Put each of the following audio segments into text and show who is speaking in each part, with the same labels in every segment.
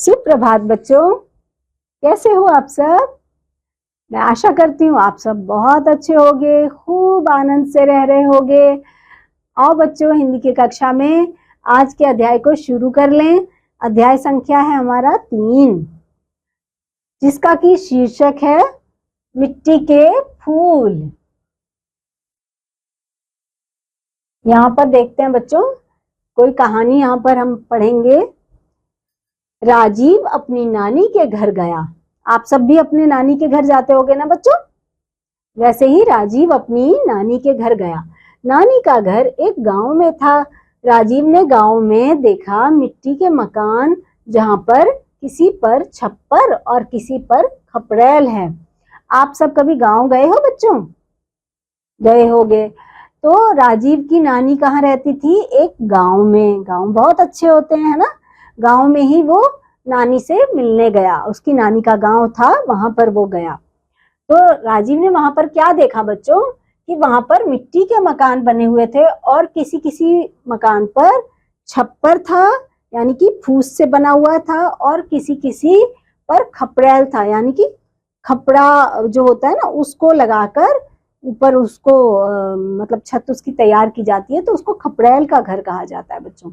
Speaker 1: सुप्रभात बच्चों, कैसे हो आप सब। मैं आशा करती हूँ आप सब बहुत अच्छे होंगे, खूब आनंद से रह रहे होंगे। आओ बच्चों, हिंदी की कक्षा में आज के अध्याय को शुरू कर लें। अध्याय संख्या है हमारा 3, जिसका की शीर्षक है मिट्टी के फूल। यहाँ पर देखते हैं बच्चों, कोई कहानी यहाँ पर हम पढ़ेंगे। राजीव अपनी नानी के घर गया। आप सब भी अपने नानी के घर जाते होगे ना बच्चों। वैसे ही राजीव अपनी नानी के घर गया। नानी का घर एक गांव में था। राजीव ने गांव में देखा मिट्टी के मकान, जहां पर किसी पर छप्पर और किसी पर खपड़ैल है। आप सब कभी गांव गए हो बच्चों? गए होगे। तो राजीव की नानी कहाँ रहती थी? एक गांव में। गांव बहुत अच्छे होते हैं, है ना। गांव में ही वो नानी से मिलने गया। उसकी नानी का गांव था, वहां पर वो गया। तो राजीव ने वहां पर क्या देखा बच्चों, कि वहां पर मिट्टी के मकान बने हुए थे और किसी किसी मकान पर छप्पर था, यानी कि फूस से बना हुआ था, और किसी किसी पर खपड़ैल था, यानी कि खपड़ा जो होता है ना, उसको लगाकर ऊपर उसको मतलब छत उसकी तैयार की जाती है, तो उसको खपड़ैल का घर कहा जाता है बच्चों।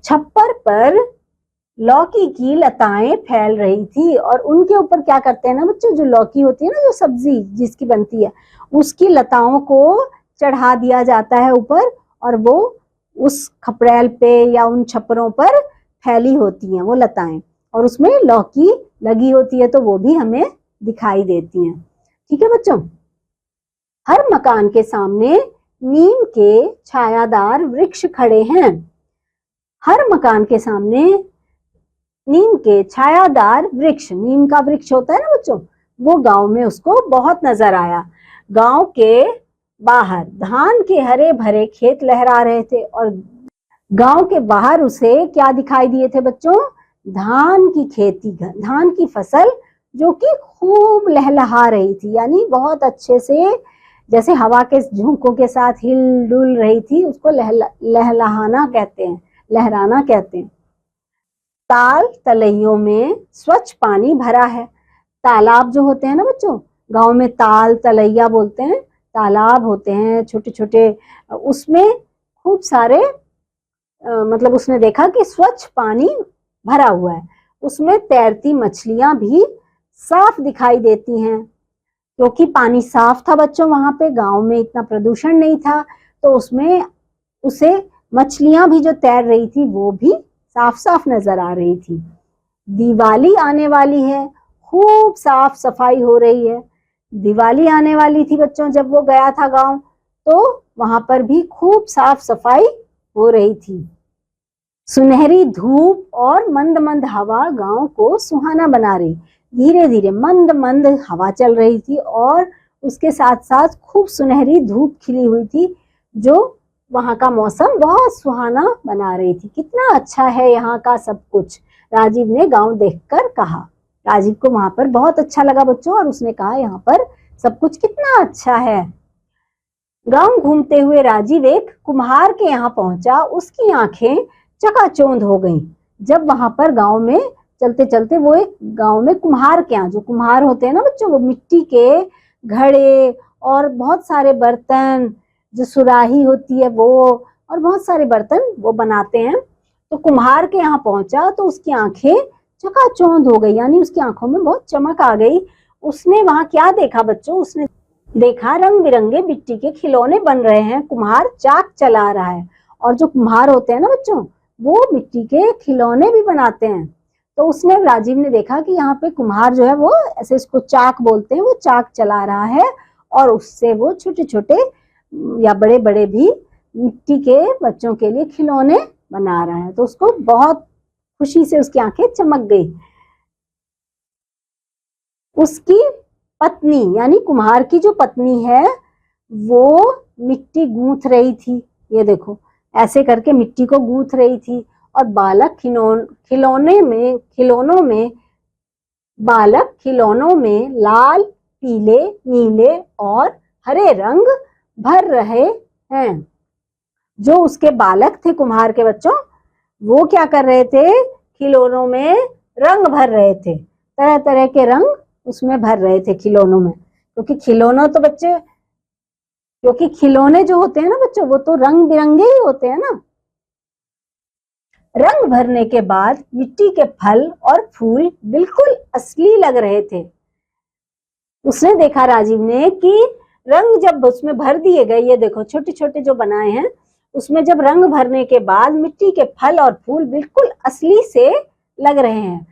Speaker 1: छप्पर पर लौकी की लताएं फैल रही थी, और उनके ऊपर क्या करते हैं ना बच्चों, जो लौकी होती है ना, जो सब्जी जिसकी बनती है, उसकी लताओं को चढ़ा दिया जाता है ऊपर, और वो उस खपड़ैल पे या उन छप्परों पर फैली होती हैं वो लताएं, और उसमें लौकी लगी होती है, तो वो भी हमें दिखाई देती हैं। ठीक है बच्चों। हर मकान के सामने नीम के छायादार वृक्ष खड़े हैं। हर मकान के सामने नीम के छायादार वृक्ष, नीम का वृक्ष होता है ना बच्चों, वो गांव में उसको बहुत नजर आया। गांव के बाहर धान के हरे भरे खेत लहरा रहे थे, और गांव के बाहर उसे क्या दिखाई दिए थे बच्चों? धान की खेती, धान की फसल जो कि खूब लहलहा रही थी, यानी बहुत अच्छे से, जैसे हवा के झोंकों के साथ हिल डुल रही थी, उसको लहलहाना कहते हैं, लहराना कहते हैं। ताल तलैयों में स्वच्छ पानी भरा है। तालाब जो होते हैं ना बच्चों, गांव में ताल तलैया बोलते हैं, तालाब होते हैं छोटे छोटे, उसमें खूब सारे मतलब उसने देखा कि स्वच्छ पानी भरा हुआ है। उसमें तैरती मछलियां भी साफ दिखाई देती हैं, क्योंकि पानी साफ था बच्चों। वहां पे गांव में इतना प्रदूषण नहीं था, तो उसमें उसे मछलियां भी जो तैर रही थी वो भी साफ साफ नजर आ रही थी। दिवाली आने वाली है, खूब साफ सफाई हो रही है। दिवाली आने वाली थी बच्चों, जब वो गया था गांव, तो वहां पर भी खूब साफ सफाई हो रही थी। सुनहरी धूप और मंद मंद हवा गांव को सुहाना बना रही। धीरे धीरे मंद मंद हवा चल रही थी, और उसके साथ साथ खूब सुनहरी धूप खिली हुई थी, जो वहां का मौसम बहुत सुहाना बना रही थी। कितना अच्छा है यहाँ का सब कुछ, राजीव ने गांव देखकर कहा। राजीव को वहां पर बहुत अच्छा लगा बच्चों, और उसने कहा यहाँ पर सब कुछ कितना अच्छा है। गांव घूमते हुए राजीव एक कुम्हार के यहाँ पहुंचा। उसकी आंखें चकाचौंध हो गईं। जब वहां पर गांव में चलते चलते वो एक गांव में कुम्हार के यहाँ, जो कुम्हार होते हैं ना बच्चों, वो मिट्टी के घड़े और बहुत सारे बर्तन, जो सुराही होती है वो, और बहुत सारे बर्तन वो बनाते हैं। तो कुम्हार के यहाँ पहुंचा तो उसकी आंखें चकाचौंध हो गई, यानी उसकी आंखों में बहुत चमक आ गई। उसने वहां क्या देखा बच्चों? उसने देखा रंग बिरंगे मिट्टी के खिलौने बन रहे हैं। कुम्हार चाक चला रहा है, और जो कुम्हार होते हैं ना बच्चों, वो मिट्टी के खिलौने भी बनाते हैं। तो उसने, राजीव ने देखा कि यहाँ पे कुम्हार जो है वो ऐसे, इसको चाक बोलते हैं, वो चाक चला रहा है, और उससे वो छोटे छोटे या बड़े बड़े भी मिट्टी के बच्चों के लिए खिलौने बना रहा है। तो उसको बहुत खुशी से उसकी आंखें चमक गई। उसकी पत्नी, यानी कुम्हार की जो पत्नी है, वो मिट्टी गूंथ रही थी। ये देखो, ऐसे करके मिट्टी को गूंथ रही थी, और बालक खिलौनों में लाल, पीले, नीले और हरे रंग भर रहे हैं। जो उसके बालक थे कुम्हार के बच्चों, वो क्या कर रहे थे? खिलौनों में रंग भर रहे थे, तरह तरह के रंग उसमें भर रहे थे खिलौनों में, क्योंकि खिलौने जो होते हैं ना बच्चों, वो तो रंग बिरंगे ही होते हैं ना। रंग भरने के बाद मिट्टी के फल और फूल बिल्कुल असली लग रहे थे। उसने देखा राजीव ने कि रंग जब उसमें भर दिए गए, ये देखो छोटे छोटे जो बनाए हैं, उसमें जब रंग भरने के बाद मिट्टी के फल और फूल बिल्कुल असली से लग रहे हैं।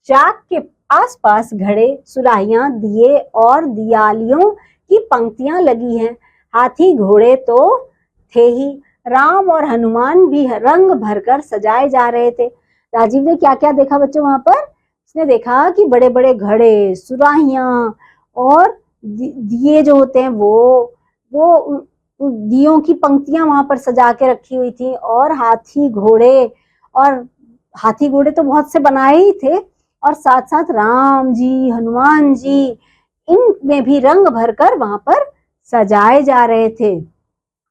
Speaker 1: चाक के आसपास घड़े, सुराहियां, दिए और दियालियों की पंक्तियां लगी हैं। हाथी घोड़े तो थे ही, राम और हनुमान भी रंग भरकर सजाए जा रहे थे। राजीव ने क्या क्या देखा बच्चों वहां पर? उसने देखा कि बड़े बड़े घड़े, सुराहियां और दिए जो होते हैं वो दियों की पंक्तियां वहां पर सजा के रखी हुई थी। और हाथी घोड़े तो बहुत से बनाए ही थे, और साथ साथ राम जी, हनुमान जी, इनमें भी रंग भरकर वहां पर सजाए जा रहे थे।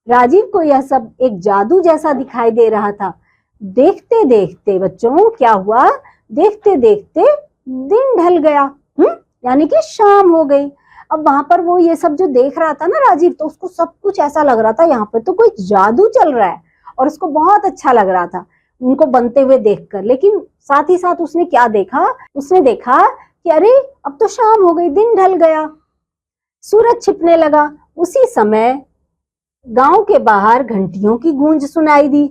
Speaker 1: राजीव को यह सब एक जादू जैसा दिखाई दे रहा था। देखते देखते बच्चों क्या हुआ, देखते देखते दिन ढल गया, यानी कि शाम हो गई। अब वहां पर वो ये सब जो देख रहा था ना राजीव, तो उसको सब कुछ ऐसा लग रहा था यहाँ पे तो कोई जादू चल रहा है, और उसको बहुत अच्छा लग रहा था उनको बनते हुए देखकर। लेकिन साथ ही साथ उसने क्या देखा, उसने देखा कि अरे अब तो शाम हो गई, दिन ढल गया, सूरज छिपने लगा। उसी समय गांव के बाहर घंटियों की गूंज सुनाई दी।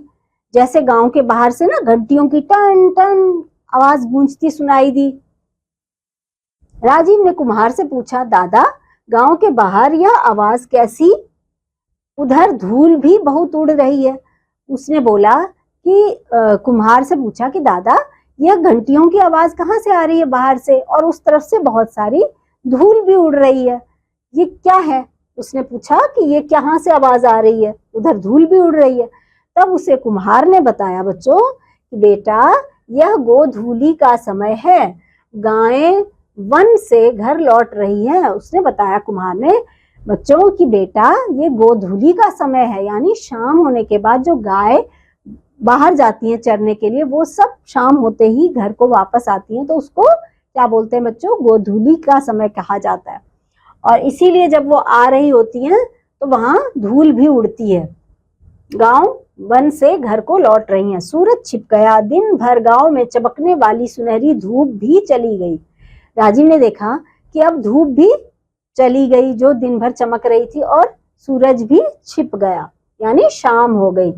Speaker 1: जैसे गांव के बाहर से ना घंटियों की टन टन आवाज गूंजती सुनाई दी। राजीव ने कुम्हार से पूछा, दादा गांव के बाहर यह आवाज कैसी? उधर धूल भी बहुत उड़ रही है। उसने बोला कि कुम्हार से पूछा कि दादा यह घंटियों की आवाज कहाँ से आ रही है बाहर से, और उस तरफ से बहुत सारी धूल भी उड़ रही है, ये क्या है? उसने पूछा कि ये कहाँ से आवाज आ रही है, उधर धूल भी उड़ रही है। तब उसे कुम्हार ने बताया बच्चों कि बेटा यह गोधूली का समय है, गायें वन से घर लौट रही है। उसने बताया कुम्हार ने बच्चों कि बेटा ये गोधूली का समय है, यानी शाम होने के बाद जो गाय बाहर जाती हैं चरने के लिए, वो सब शाम होते ही घर को वापस आती हैं, तो उसको क्या बोलते हैं बच्चों? गोधूली का समय कहा जाता है। और इसीलिए जब वो आ रही होती हैं तो वहां धूल भी उड़ती है। गांव वन से घर को लौट रही हैं। सूरज छिप गया, दिन भर गांव में चमकने वाली सुनहरी धूप भी चली गई। राजीव ने देखा कि अब धूप भी चली गई जो दिन भर चमक रही थी, और सूरज भी छिप गया, यानी शाम हो गई।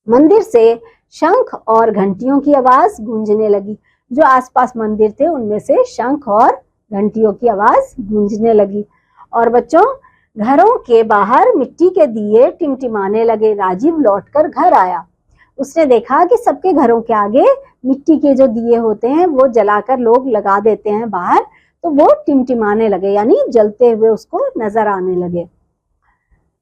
Speaker 1: मंदिर से शंख और घंटियों की आवाज गूंजने लगी। जो आसपास मंदिर थे उनमें से शंख और घंटियों की आवाज गूंजने लगी। और बच्चों घरों के बाहर मिट्टी के दिए टिमटिमाने लगे। राजीव लौटकर घर आया। उसने देखा कि सबके घरों के आगे मिट्टी के जो दिए होते हैं वो जलाकर लोग लगा देते हैं बाहर, तो वो टिमटिमाने लगे, यानी जलते हुए उसको नजर आने लगे।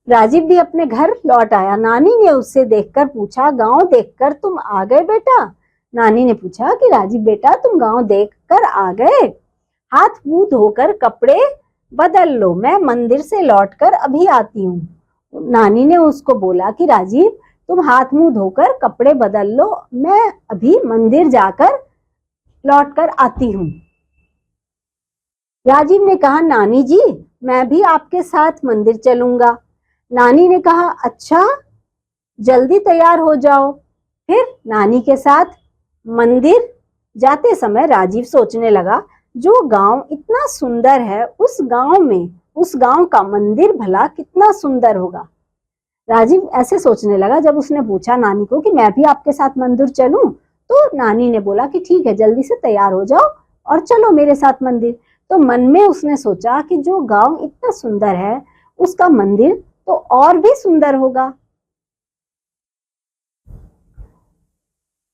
Speaker 1: राजीव भी अपने घर लौट आया। नानी ने उससे देखकर पूछा, गांव देखकर तुम आ गए बेटा? नानी ने पूछा कि राजीव बेटा तुम गांव देखकर आ गए? हाथ मुंह धोकर कपड़े बदल लो, मैं मंदिर से लौटकर अभी आती हूँ। नानी ने उसको बोला कि राजीव तुम हाथ मुंह धोकर कपड़े बदल लो, मैं अभी मंदिर जाकर लौटकर आती हूँ। राजीव ने कहा, नानी जी मैं भी आपके साथ मंदिर चलूंगा। नानी ने कहा, अच्छा जल्दी तैयार हो जाओ। फिर नानी के साथ मंदिर जाते समय राजीव सोचने लगा, जो गांव इतना सुंदर है उस गांव का मंदिर भला कितना सुंदर होगा। राजीव ऐसे सोचने लगा जब उसने पूछा नानी को कि मैं भी आपके साथ मंदिर चलूं, तो नानी ने बोला कि ठीक है जल्दी से तैयार हो जाओ और चलो मेरे साथ मंदिर। तो मन में उसने सोचा कि जो गांव इतना सुंदर है उसका मंदिर तो और भी सुंदर होगा।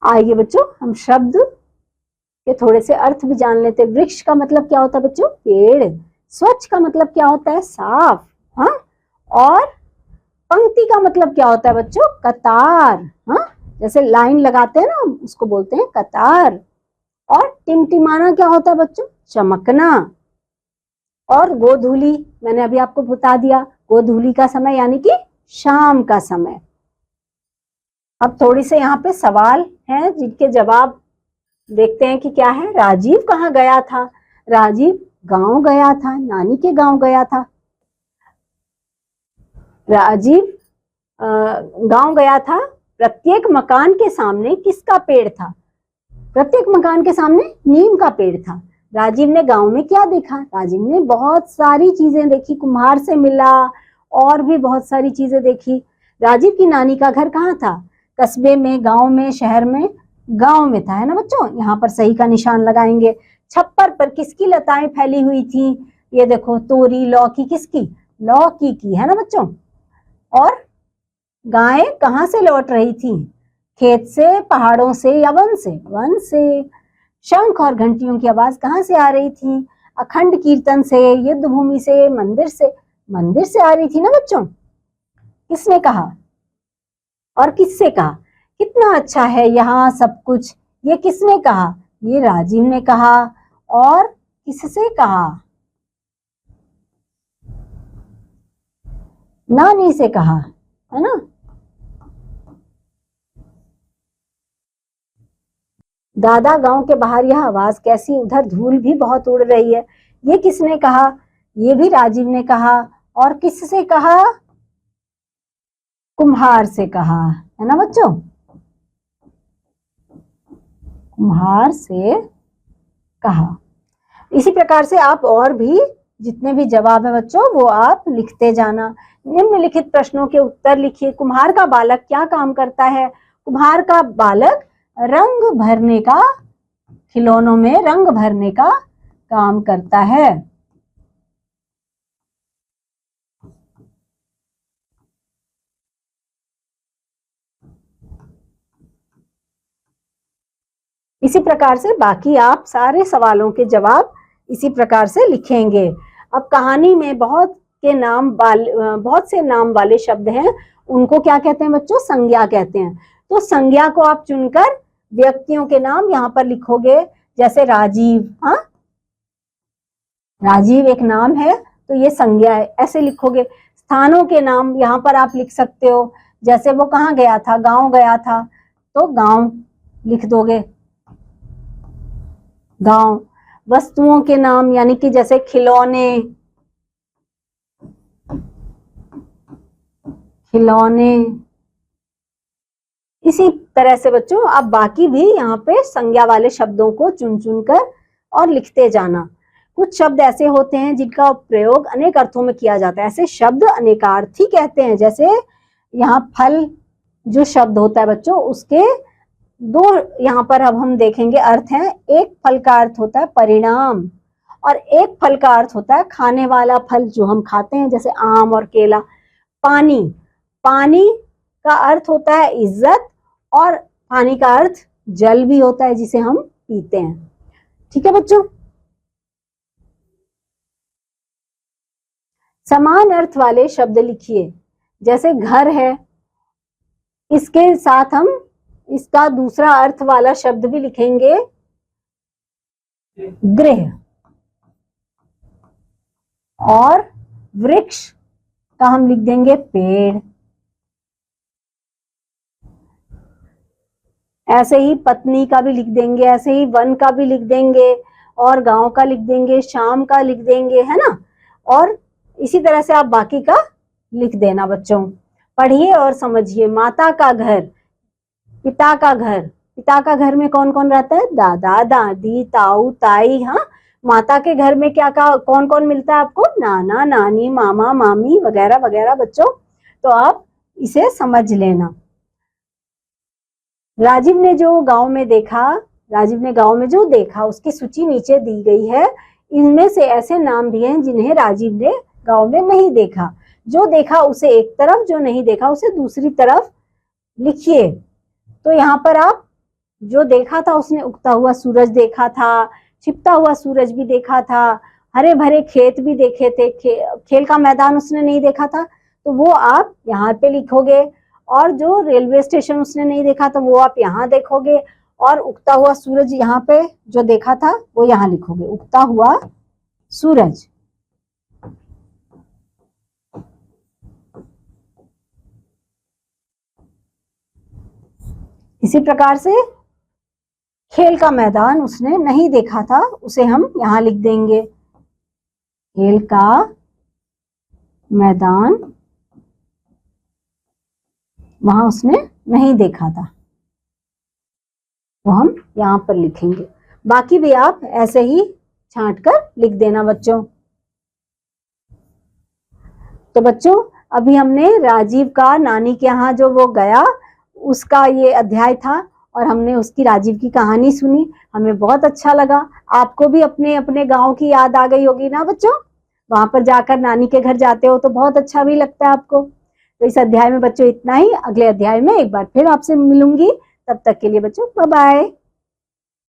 Speaker 1: आइए बच्चों हम शब्द के थोड़े से अर्थ भी जान लेते। वृक्ष का मतलब क्या होता है बच्चों? पेड़। स्वच्छ का मतलब क्या होता है? साफ। हाँ, और पंक्ति का मतलब क्या होता है बच्चों? कतार। हाँ, जैसे लाइन लगाते हैं ना उसको बोलते हैं कतार। और टिमटिमाना क्या होता है बच्चों? चमकना। और गोधूली मैंने अभी आपको बता दिया, गोधूली का समय यानी कि शाम का समय। अब थोड़ी से यहाँ पे सवाल हैं जिनके जवाब देखते हैं कि क्या है। राजीव कहाँ गया था? राजीव गांव गया था, नानी के गांव गया था। राजीव गांव गया था। प्रत्येक मकान के सामने किसका पेड़ था? प्रत्येक मकान के सामने नीम का पेड़ था। राजीव ने गांव में क्या देखा? राजीव ने बहुत सारी चीजें देखी, कुम्हार से मिला और भी बहुत सारी चीजें देखी। राजीव की नानी का घर कहाँ था? कस्बे में, गांव में, शहर में? गांव में था, है ना बच्चों। यहाँ पर सही का निशान लगाएंगे। छप्पर पर किसकी लताएं फैली हुई थी? ये देखो, तोरी, लौकी। किसकी? लौकी की, है ना बच्चों। और गायें कहाँ से लौट रही थी? खेत से, पहाड़ों से या वन से? वन से। शंख और घंटियों की आवाज कहाँ से आ रही थी? अखंड कीर्तन से, युद्ध भूमि से, मंदिर से? मंदिर से आ रही थी ना बच्चों। किसने कहा और किससे कहा? कितना अच्छा है यहाँ सब कुछ, ये किसने कहा? ये राजीव ने कहा। और किससे कहा? नानी से कहा, है ना। दादा, गांव के बाहर यह आवाज कैसी? उधर धूल भी बहुत उड़ रही है। ये किसने कहा? ये भी राजीव ने कहा। और किससे कहा? कुम्हार से कहा, है ना बच्चों। कुम्हार से कहा। इसी प्रकार से आप और भी जितने भी जवाब है बच्चों वो आप लिखते जाना। निम्नलिखित प्रश्नों के उत्तर लिखिए। कुम्हार का बालक क्या काम करता है? कुम्हार का बालक रंग भरने का, खिलौनों में रंग भरने का काम करता है। इसी प्रकार से बाकी आप सारे सवालों के जवाब इसी प्रकार से लिखेंगे। अब कहानी में बहुत से नाम वाले शब्द हैं, उनको क्या कहते हैं बच्चों? संज्ञा कहते हैं। तो संज्ञा को आप चुनकर व्यक्तियों के नाम यहाँ पर लिखोगे। जैसे राजीव, हाँ, राजीव एक नाम है तो ये संज्ञा है, ऐसे लिखोगे। स्थानों के नाम यहाँ पर आप लिख सकते हो। जैसे वो कहाँ गया था? गांव गया था, तो गांव लिख दोगे, गांव। वस्तुओं के नाम यानी कि जैसे खिलौने, खिलौने। इसी तरह से बच्चों आप बाकी भी यहाँ पे संज्ञा वाले शब्दों को चुन चुन कर और लिखते जाना। कुछ शब्द ऐसे होते हैं जिनका प्रयोग अनेक अर्थों में किया जाता है, ऐसे शब्द अनेकार्थी कहते हैं। जैसे यहाँ फल जो शब्द होता है बच्चों, उसके दो यहाँ पर अब हम देखेंगे अर्थ हैं। एक फल का अर्थ होता है परिणाम, और एक फल का अर्थ होता है खाने वाला फल जो हम खाते हैं, जैसे आम और केला। पानी, पानी का अर्थ होता है इज्जत, और पानी का अर्थ जल भी होता है जिसे हम पीते हैं। ठीक है बच्चों। समान अर्थ वाले शब्द लिखिए। जैसे घर है, इसके साथ हम इसका दूसरा अर्थ वाला शब्द भी लिखेंगे, गृह। और वृक्ष का हम लिख देंगे पेड़। ऐसे ही पत्नी का भी लिख देंगे, ऐसे ही वन का भी लिख देंगे, और गांव का लिख देंगे, शाम का लिख देंगे, है ना। और इसी तरह से आप बाकी का लिख देना बच्चों। पढ़िए और समझिए। माता का घर, पिता का घर। पिता का घर में कौन कौन रहता है? दादा, दादी, ताऊ, ताई। हाँ, माता के घर में क्या कौन कौन मिलता है आपको? नाना, नानी, मामा, मामी वगैरह वगैरह बच्चों। तो आप इसे समझ लेना। राजीव ने गांव में जो देखा उसकी सूची नीचे दी गई है। इनमें से ऐसे नाम भी हैं जिन्हें राजीव ने गांव में नहीं देखा। जो देखा उसे एक तरफ, जो नहीं देखा उसे दूसरी तरफ लिखिए। तो यहाँ पर आप जो देखा था, उसने उगता हुआ सूरज देखा था, छिपता हुआ सूरज भी देखा था, हरे भरे खेत भी देखे थे, खेल का मैदान उसने नहीं देखा था, तो वो आप यहाँ पे लिखोगे। और जो रेलवे स्टेशन उसने नहीं देखा तो वो आप यहाँ देखोगे। और उगता हुआ सूरज यहाँ पे जो देखा था वो यहाँ लिखोगे, उगता हुआ सूरज। इसी प्रकार से खेल का मैदान उसने नहीं देखा था, उसे हम यहाँ लिख देंगे। खेल का मैदान वहां उसने नहीं देखा था, वो हम यहाँ पर लिखेंगे। बाकी भी आप ऐसे ही छांट कर लिख देना बच्चों। तो बच्चों अभी हमने राजीव का नानी के यहाँ जो वो गया उसका ये अध्याय था और हमने उसकी राजीव की कहानी सुनी, हमें बहुत अच्छा लगा। आपको भी अपने अपने गांव की याद आ गई होगी ना बच्चों, वहां पर जाकर नानी के घर जाते हो तो बहुत अच्छा भी लगता है आपको। तो इस अध्याय में बच्चों इतना ही, अगले अध्याय में एक बार फिर आपसे मिलूंगी, तब तक के लिए बच्चों बाय बाय।